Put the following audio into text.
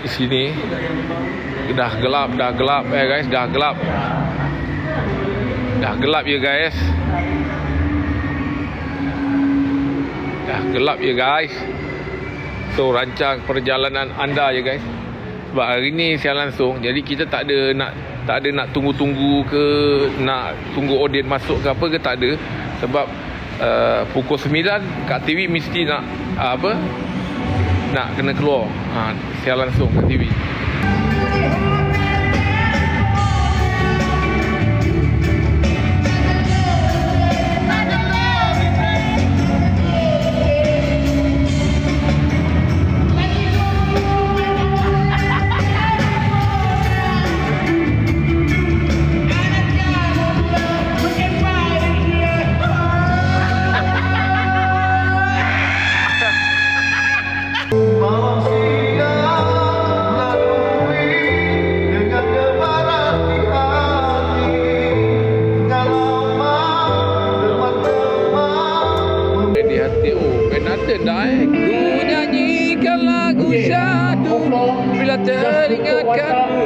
di sini. Dah gelap guys, dah gelap ya guys. Dah gelap ya guys. So rancang perjalanan anda ya guys. Sebab hari ni siaran langsung, jadi kita tak ada nak tunggu-tunggu ke, nak tunggu audien masuk ke apa ke, tak ada. Sebab pukul 9 kat TV mesti nak nak kena keluar siaran langsung kat TV. Ku nyanyikan lagu syahdu bila teringatkanmu.